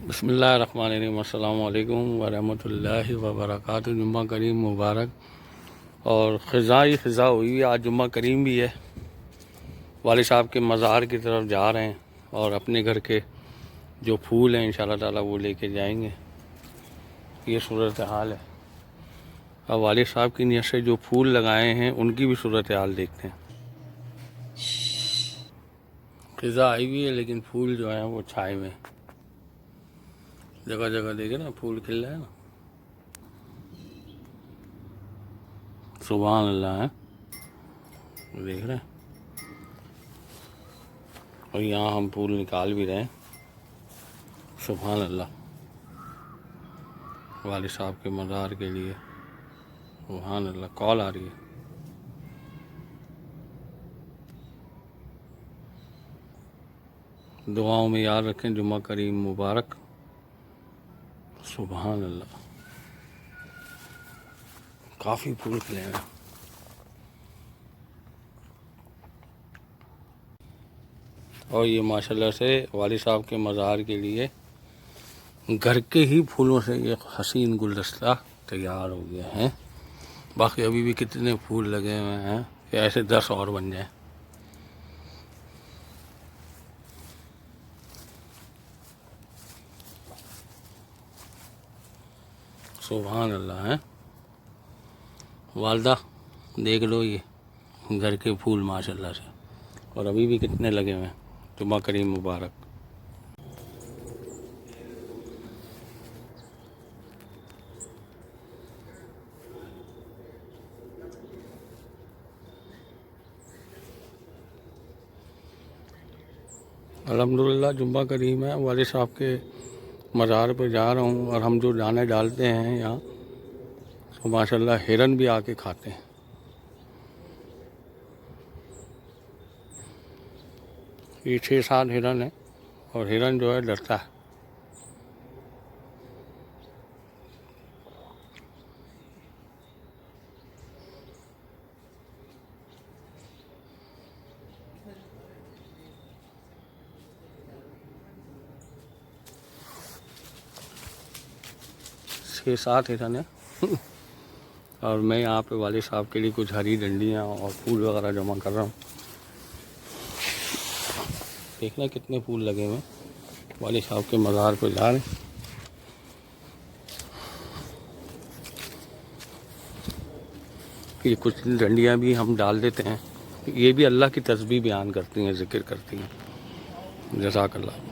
बिस्मिल्लाहिर्रहमानिर्रहीम, अस्सलामु अलैकुम वरहमतुल्लाहि वबरकातुहू। जुम्मा करीम मुबारक। और ख़िज़ा हुई है, आज जुम्मा करीम भी है। वालिद साहब के मज़ार की तरफ जा रहे हैं और अपने घर के जो फूल हैं इंशाअल्लाह ताला वो लेके जाएंगे। ये सूरत हाल है। अब वालिद साहब की नियत से जो फूल लगाए हैं उनकी भी सूरत हाल देखते हैं। ख़िज़ा आई हुई है लेकिन फूल जो हैं वो छाए हुए हैं। जगह जगह देखे ना फूल खिल रहे हैं ना। सुभान अल्लाह है, देख रहे हैं। और यहाँ हम फूल निकाल भी रहे हैं। सुभान अल्लाह, वालिद साहब के मज़ार के लिए। सुभान अल्लाह, कॉल आ रही है। दुआओं में याद रखें। जुम्मा करीम मुबारक। सुभान अल्लाह, काफ़ी फूल खिले हैं। और ये माशाल्लाह से वालिद साहब के मज़ार के लिए घर के ही फूलों से ये हसीन गुलदस्ता तैयार हो गया है। बाकी अभी भी कितने फूल लगे हुए हैं कि ऐसे 10 और बन जाएं। सुभान अल्लाह है। वालदा देख लो ये घर के फूल माशाल्लाह से, और अभी भी कितने लगे हुए हैं। जुम्मा करीम मुबारक। अल्हम्दुलिल्लाह जुम्मा करीम है। वालिद साहब के मज़ार पे जा रहा हूँ और हम जो दाने डालते हैं यहाँ तो माशाल्लाह हिरन भी आके खाते हैं। ये 6-7 हिरन है और हिरन जो है डरता है। छः सात हिरन है। और मैं यहाँ पे वालिद साहब के लिए कुछ हरी डंडियाँ और फूल वगैरह जमा कर रहा हूँ। देखना कितने फूल लगे हुए हैं। वालिद साहब के मज़ार पे जा रहे हैं। ये कुछ डंडियाँ भी हम डाल देते हैं। ये भी अल्लाह की तस्बीह बयान करती हैं, ज़िक्र करती हैं। जज़ाकल्लाह।